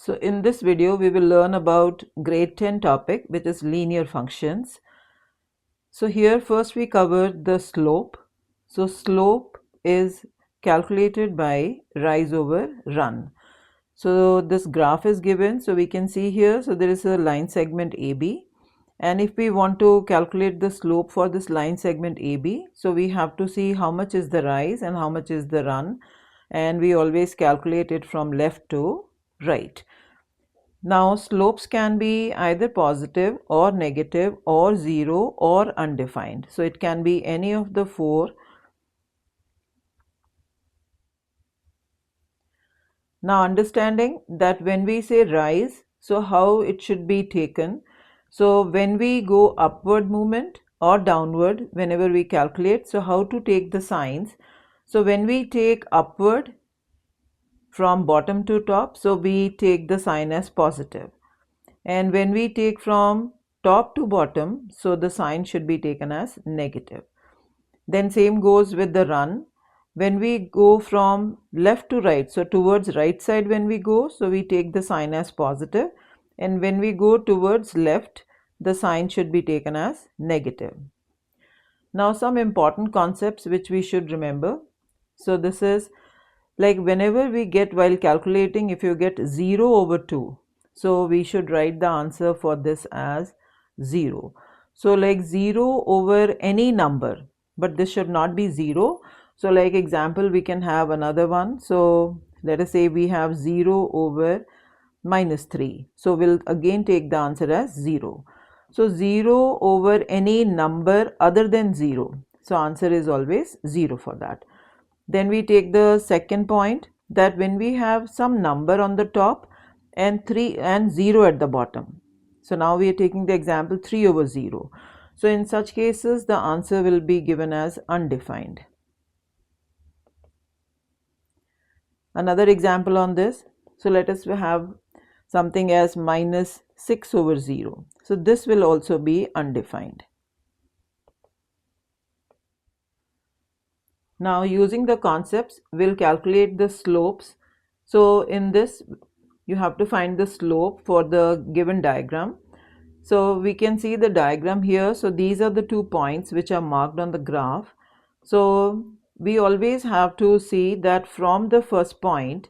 So in this video we will learn about grade 10 topic, which is linear functions. So here first we covered the slope. So slope is calculated by rise over run. So this graph is given, so we can see here, so there is a line segment AB, and if we want to calculate the slope for this line segment AB, so we have to see how much is the rise and how much is the run, and we always calculate it from left to right. Now slopes can be either positive or negative or zero or undefined. So it can be any of the four. Now understanding that when we say rise, so how it should be taken. So when we go upward movement or downward, whenever we calculate, so how to take the signs. So when we take upward from bottom to top, so we take the sign as positive. And when we take from top to bottom, so the sign should be taken as negative. Then same goes with the run. When we go from left to right, so towards right side when we go, so we take the sign as positive, and when we go towards left, the sign should be taken as negative. Now some important concepts which we should remember. So this is like whenever we get, while calculating, if you get 0 over 2, so we should write the answer for this as 0. So like 0 over any number, but this should not be 0. So like example, we can have another one. So let us say we have 0 over minus 3. So we'll again take the answer as 0. So 0 over any number other than 0. So answer is always 0 for that. Then we take the second point, that when we have some number on the top and 3 and 0 at the bottom. So now we are taking the example 3 over 0. So in such cases the answer will be given as undefined. Another example on this. So let us have something as minus 6 over 0. So this will also be undefined. Now using the concepts, we'll calculate the slopes. So in this, you have to find the slope for the given diagram. So we can see the diagram here. So these are the 2 points which are marked on the graph. So we always have to see that from the first point,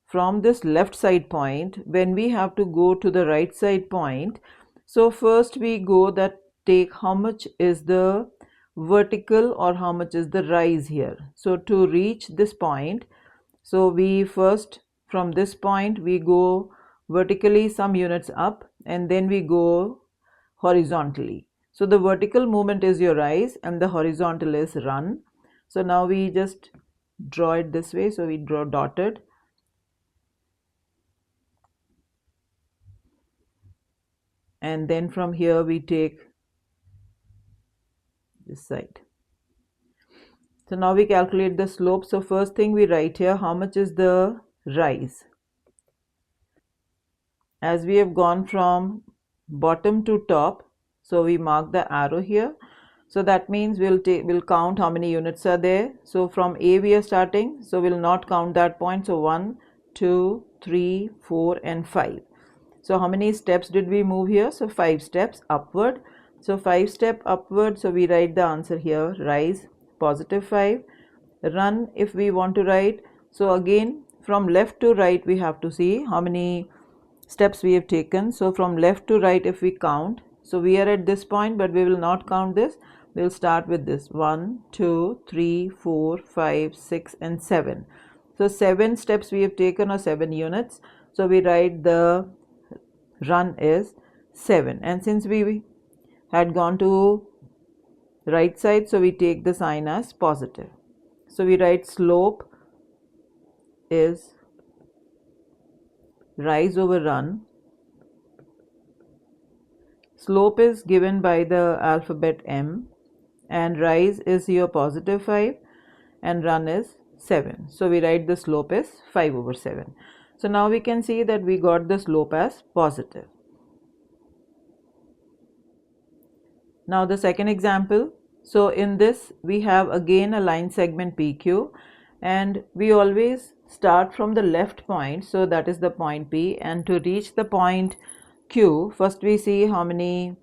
from this left side point, when we have to go to the right side point, so first we go that take how much is the vertical or how much is the rise here. So to reach this point, so we first from this point we go vertically some units up, and then we go horizontally. So the vertical movement is your rise and the horizontal is run. So now we just draw it this way. So we draw dotted, and then from here we take this side. So now we calculate the slope. So first thing we write here, how much is the rise. As we have gone from bottom to top, so we mark the arrow here. So that means we'll count how many units are there. So from A we are starting, so we'll not count that point. So 1, 2, 3, 4 and 5. So how many steps did we move here? So 5 steps upward. So 5 step upward, so we write the answer here, rise positive 5. Run, if we want to write, so again from left to right we have to see how many steps we have taken. So from left to right if we count, so we are at this point, but we will not count this. We'll start with this 1, 2, 3, 4, 5, 6 and 7. So 7 steps we have taken, or 7 units. So we write the run is 7, and since we had gone to right side, so we take the sign as positive. So we write slope is rise over run. Slope is given by the alphabet M, and rise is your positive 5 and run is 7. So we write the slope is 5 over 7. So now we can see that we got the slope as positive. Now the second example, so in this we have again a line segment PQ, and we always start from the left point, so that is the point P, and to reach the point Q, first we see how many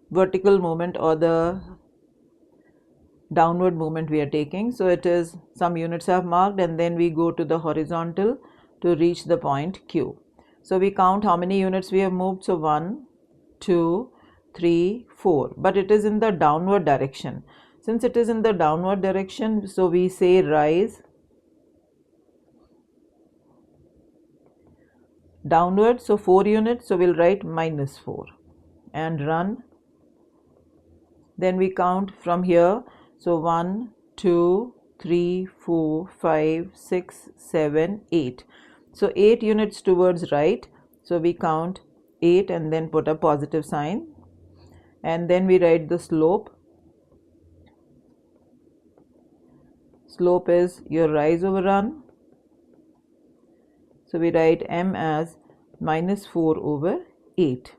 vertical movement or the downward movement we are taking. So it is some units have marked, and then we go to the horizontal to reach the point Q. So we count how many units we have moved. So 1, 2, 3, 4, but it is in the downward direction. Since it is in the downward direction, so we say rise downward, so 4 units, so we'll write -4, and run. Then we count from here, so 1, 2, 3, 4, 5, 6, 7, 8. So 8 units towards right, so we count 8 and then put a positive sign, and then we write the slope. Slope is your rise over run, so we write m as -4 over 8,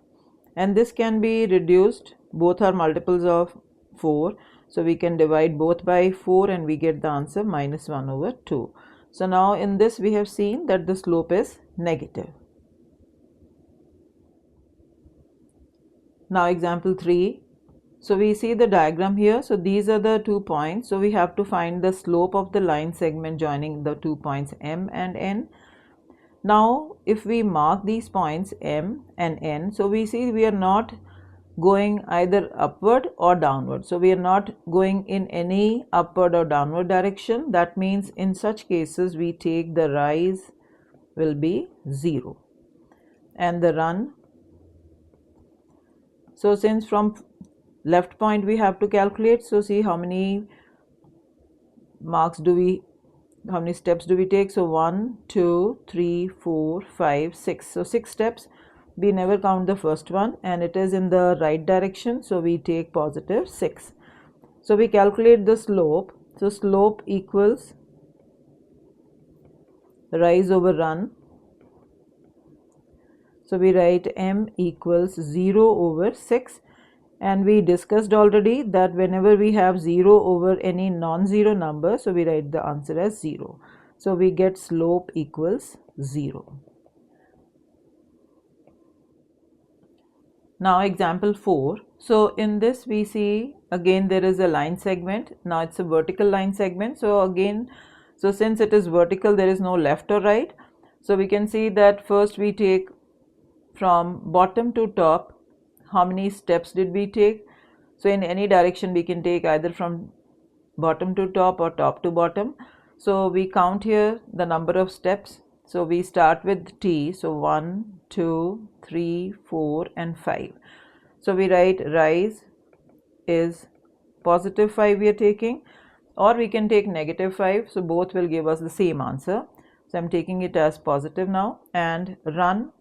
and this can be reduced, both are multiples of 4, so we can divide both by 4 and we get the answer -1 over 2. So now in this we have seen that the slope is negative. Now example 3. So we see the diagram here. So these are the 2 points. So we have to find the slope of the line segment joining the 2 points M and N. Now if we mark these points M and N, so we see we are not going either upward or downward. So we are not going in any upward or downward direction. That means in such cases we take the rise will be 0 and the run. So since from left point we have to calculate, so see how many how many steps do we take. So 1, 2, 3, 4, 5, 6. So 6 steps. We never count the first one, and it is in the right direction, so we take positive 6. So we calculate the slope. So slope equals rise over run. So we write m equals 0 over 6, and we discussed already that whenever we have 0 over any non-zero number, so we write the answer as 0. So we get slope equals 0. Now example 4. So in this we see again there is a line segment. Now it's a vertical line segment. So again, so since it is vertical, there is no left or right. So we can see that first we take from bottom to top, how many steps did we take. So in any direction we can take either from bottom to top or top to bottom. So we count here the number of steps. So we start with T. So 1, 2, 3, 4 and 5. So we write rise is positive 5 we are taking, or we can take -5. So both will give us the same answer. So I'm taking it as positive now. And run,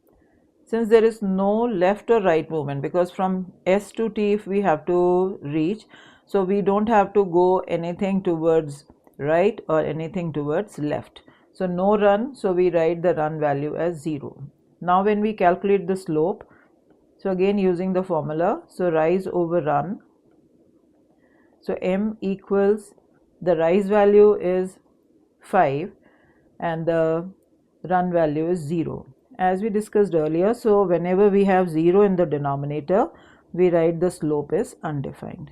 since there is no left or right movement, because from S to T if we have to reach, so we don't have to go anything towards right or anything towards left. So no run, so we write the run value as 0. Now when we calculate the slope, so again using the formula, so rise over run, so m equals, the rise value is 5 and the run value is 0. As we discussed earlier, so whenever we have 0 in the denominator, we write the slope is undefined.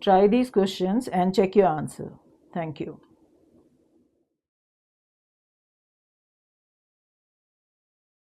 Try these questions and check your answer. Thank you.